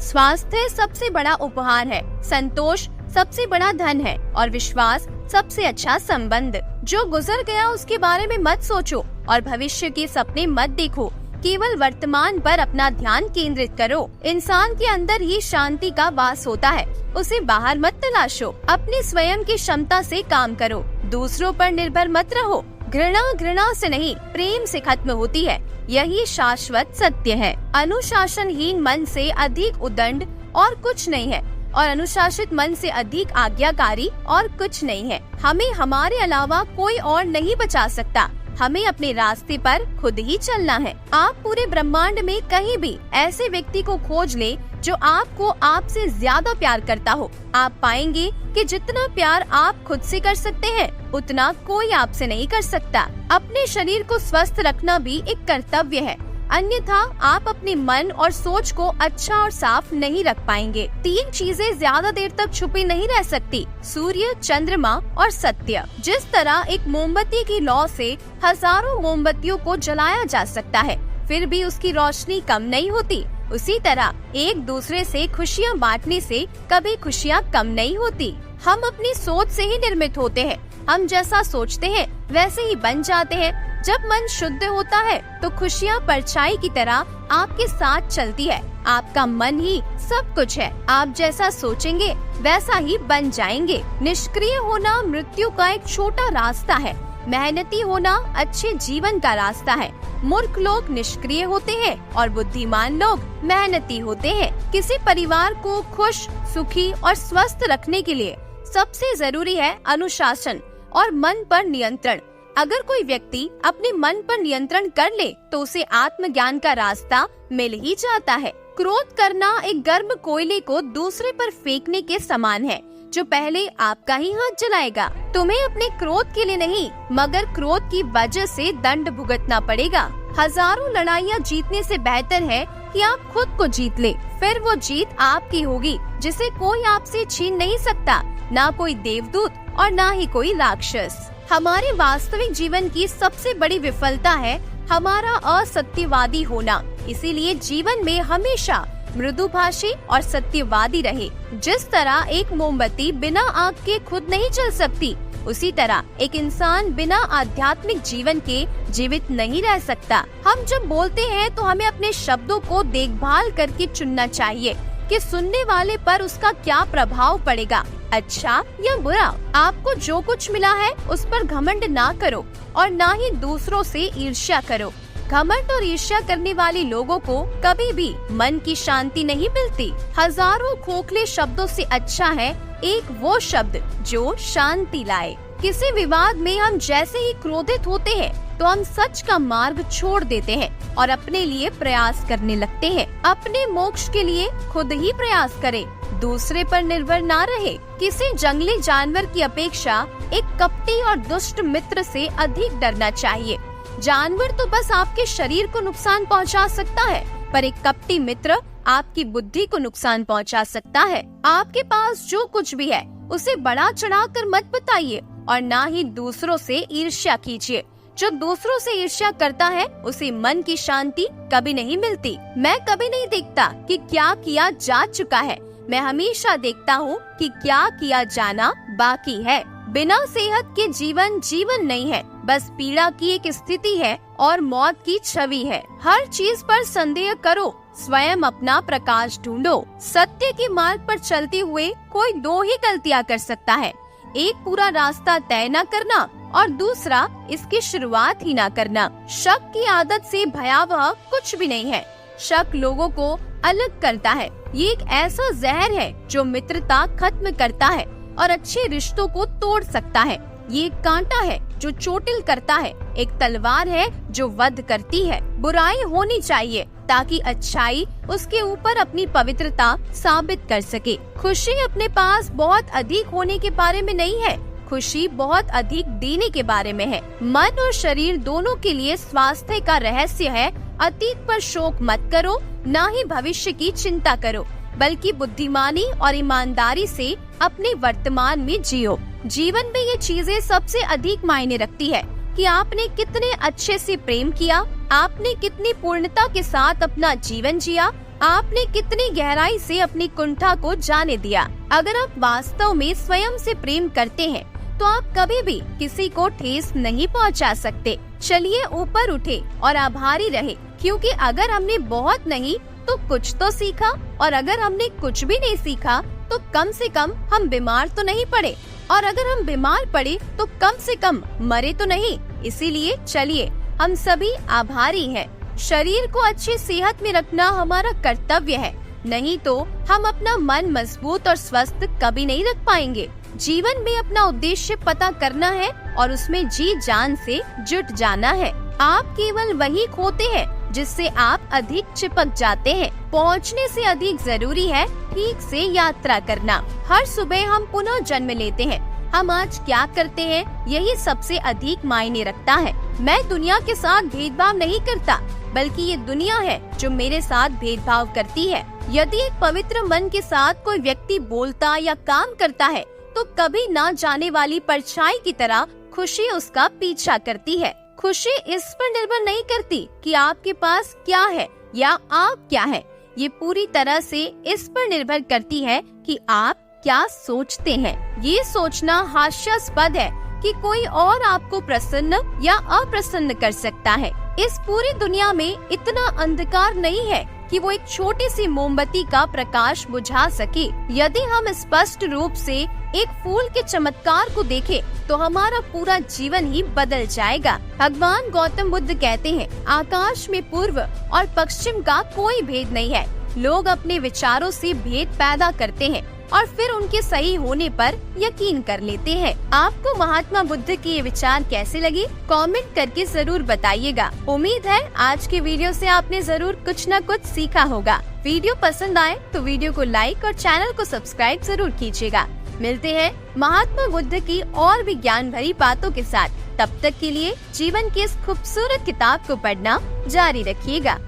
स्वास्थ्य सबसे बड़ा उपहार है, संतोष सबसे बड़ा धन है और विश्वास सबसे अच्छा संबंध। जो गुजर गया उसके बारे में मत सोचो और भविष्य के सपने मत देखो, केवल वर्तमान पर अपना ध्यान केंद्रित करो। इंसान के अंदर ही शांति का वास होता है, उसे बाहर मत तलाशो। अपने स्वयं की क्षमता से काम करो, दूसरों पर निर्भर मत रहो। घृणा घृणा से नहीं, प्रेम से खत्म होती है, यही शाश्वत सत्य है। अनुशासनहीन मन से अधिक उदंड और कुछ नहीं है और अनुशासित मन से अधिक आज्ञाकारी और कुछ नहीं है। हमें हमारे अलावा कोई और नहीं बचा सकता, हमें अपने रास्ते पर खुद ही चलना है। आप पूरे ब्रह्मांड में कहीं भी ऐसे व्यक्ति को खोज ले जो आपको आपसे ज्यादा प्यार करता हो। आप पाएंगे कि जितना प्यार आप खुद से कर सकते हैं उतना कोई आपसे नहीं कर सकता। अपने शरीर को स्वस्थ रखना भी एक कर्तव्य है, अन्यथा आप अपने मन और सोच को अच्छा और साफ नहीं रख पाएंगे। 3 चीजें ज्यादा देर तक छुपी नहीं रह सकती, सूर्य, चंद्रमा और सत्य। जिस तरह एक मोमबत्ती की लौ से हजारों मोमबत्तियों को जलाया जा सकता है फिर भी उसकी रोशनी कम नहीं होती, उसी तरह एक दूसरे से खुशियाँ बांटने से कभी खुशियाँ कम नहीं होती। हम अपनी सोच से ही निर्मित होते हैं, हम जैसा सोचते हैं वैसे ही बन जाते हैं। जब मन शुद्ध होता है तो खुशियाँ परछाई की तरह आपके साथ चलती है। आपका मन ही सब कुछ है, आप जैसा सोचेंगे वैसा ही बन जाएंगे। निष्क्रिय होना मृत्यु का एक छोटा रास्ता है, मेहनती होना अच्छे जीवन का रास्ता है। मूर्ख लोग निष्क्रिय होते हैं और बुद्धिमान लोग मेहनती होते हैं। किसी परिवार को खुश, सुखी और स्वस्थ रखने के लिए सबसे जरूरी है अनुशासन और मन पर नियंत्रण। अगर कोई व्यक्ति अपने मन पर नियंत्रण कर ले तो उसे आत्मज्ञान का रास्ता मिल ही जाता है। क्रोध करना एक गर्म कोयले को दूसरे पर फेंकने के समान है, जो पहले आपका ही हाथ जलाएगा। तुम्हें अपने क्रोध के लिए नहीं मगर क्रोध की वजह से दंड भुगतना पड़ेगा। हजारों लड़ाइयाँ जीतने से बेहतर है कि आप खुद को जीत ले, फिर वो जीत आपकी होगी जिसे कोई आपसे छीन नहीं सकता, ना कोई देवदूत और ना ही कोई राक्षस। हमारे वास्तविक जीवन की सबसे बड़ी विफलता है हमारा असत्यवादी होना, इसीलिए जीवन में हमेशा मृदुभाषी और सत्यवादी रहे। जिस तरह एक मोमबत्ती बिना आग के खुद नहीं जल सकती, उसी तरह एक इंसान बिना आध्यात्मिक जीवन के जीवित नहीं रह सकता। हम जब बोलते हैं तो हमें अपने शब्दों को देखभाल करके चुनना चाहिए कि सुनने वाले पर उसका क्या प्रभाव पड़ेगा, अच्छा या बुरा। आपको जो कुछ मिला है उस पर घमंड ना करो और ना ही दूसरों से ईर्ष्या करो। घमंड और ईर्ष्या करने वाले लोगों को कभी भी मन की शांति नहीं मिलती। हजारों खोखले शब्दों से अच्छा है एक वो शब्द जो शांति लाए। किसी विवाद में हम जैसे ही क्रोधित होते हैं तो हम सच का मार्ग छोड़ देते हैं और अपने लिए प्रयास करने लगते हैं। अपने मोक्ष के लिए खुद ही प्रयास करें, दूसरे पर निर्भर ना रहे। किसी जंगली जानवर की अपेक्षा एक कपटी और दुष्ट मित्र से अधिक डरना चाहिए। जानवर तो बस आपके शरीर को नुकसान पहुंचा सकता है, पर एक कपटी मित्र आपकी बुद्धि को नुकसान पहुंचा सकता है। आपके पास जो कुछ भी है उसे बढ़ा चढ़ाकर मत बताइए और ना ही दूसरों से ईर्ष्या कीजिए। जो दूसरों से ईर्ष्या करता है उसे मन की शांति कभी नहीं मिलती। मैं कभी नहीं देखता कि क्या किया जा चुका है, मैं हमेशा देखता हूँ कि क्या किया जाना बाकी है। बिना सेहत के जीवन जीवन नहीं है, बस पीड़ा की एक स्थिति है और मौत की छवि है। हर चीज पर संदेह करो, स्वयं अपना प्रकाश ढूंढो। सत्य के मार्ग पर चलते हुए कोई 2 ही गलतियाँ कर सकता है, एक पूरा रास्ता तय न करना और दूसरा इसकी शुरुआत ही ना करना। शक की आदत से भयावह कुछ भी नहीं है। शक लोगों को अलग करता है, ये एक ऐसा जहर है जो मित्रता खत्म करता है और अच्छे रिश्तों को तोड़ सकता है। ये एक कांटा है जो चोटिल करता है, एक तलवार है जो वध करती है। बुराई होनी चाहिए ताकि अच्छाई उसके ऊपर अपनी पवित्रता साबित कर सके। खुशी अपने पास बहुत अधिक होने के बारे में नहीं है, खुशी बहुत अधिक देने के बारे में है। मन और शरीर दोनों के लिए स्वास्थ्य का रहस्य है अतीत पर शोक मत करो, ना ही भविष्य की चिंता करो, बल्कि बुद्धिमानी और ईमानदारी से अपने वर्तमान में जियो। जीवन में ये चीजें सबसे अधिक मायने रखती है कि आपने कितने अच्छे से प्रेम किया, आपने कितनी पूर्णता के साथ अपना जीवन जिया आपने कितनी गहराई से अपनी कुंठा को जाने दिया। अगर आप वास्तव में स्वयं से प्रेम करते हैं तो आप कभी भी किसी को ठेस नहीं पहुंचा सकते। चलिए ऊपर उठे और आभारी रहे, क्योंकि अगर हमने बहुत नहीं तो कुछ तो सीखा, और अगर हमने कुछ भी नहीं सीखा तो कम से कम हम बीमार तो नहीं पड़े, और अगर हम बीमार पड़े तो कम से कम मरे तो नहीं। इसीलिए चलिए हम सभी आभारी हैं। शरीर को अच्छी सेहत में रखना हमारा कर्तव्य है, नहीं तो हम अपना मन मजबूत और स्वस्थ कभी नहीं रख पाएंगे। जीवन में अपना उद्देश्य पता करना है और उसमें जी जान से जुट जाना है। आप केवल वही खोते हैं जिससे आप अधिक चिपक जाते हैं। पहुंचने से अधिक जरूरी है ठीक से यात्रा करना। हर सुबह हम पुनः जन्म लेते हैं। हम आज क्या करते हैं यही सबसे अधिक मायने रखता है। मैं दुनिया के साथ भेदभाव नहीं करता, बल्कि ये दुनिया है जो मेरे साथ भेदभाव करती है। यदि एक पवित्र मन के साथ कोई व्यक्ति बोलता या काम करता है तो कभी ना जाने वाली परछाई की तरह खुशी उसका पीछा करती है। खुशी इस पर निर्भर नहीं करती कि आपके पास क्या है या आप क्या है, ये पूरी तरह से इस पर निर्भर करती है कि आप क्या सोचते हैं। ये सोचना हास्यास्पद है कि कोई और आपको प्रसन्न या अप्रसन्न कर सकता है। इस पूरी दुनिया में इतना अंधकार नहीं है कि वो एक छोटी सी मोमबत्ती का प्रकाश बुझा सके। यदि हम स्पष्ट रूप से एक फूल के चमत्कार को देखें, तो हमारा पूरा जीवन ही बदल जाएगा। भगवान गौतम बुद्ध कहते हैं, आकाश में पूर्व और पश्चिम का कोई भेद नहीं है। लोग अपने विचारों से भेद पैदा करते हैं और फिर उनके सही होने पर यकीन कर लेते हैं। आपको महात्मा बुद्ध के ये विचार कैसे लगे, कमेंट करके जरूर बताइएगा। उम्मीद है आज के वीडियो से आपने जरूर कुछ न कुछ सीखा होगा। वीडियो पसंद आए तो वीडियो को लाइक और चैनल को सब्सक्राइब जरूर कीजिएगा। मिलते हैं महात्मा बुद्ध की और भी ज्ञान भरी बातों के साथ। तब तक के लिए जीवन की इस खूबसूरत किताब को पढ़ना जारी रखिएगा।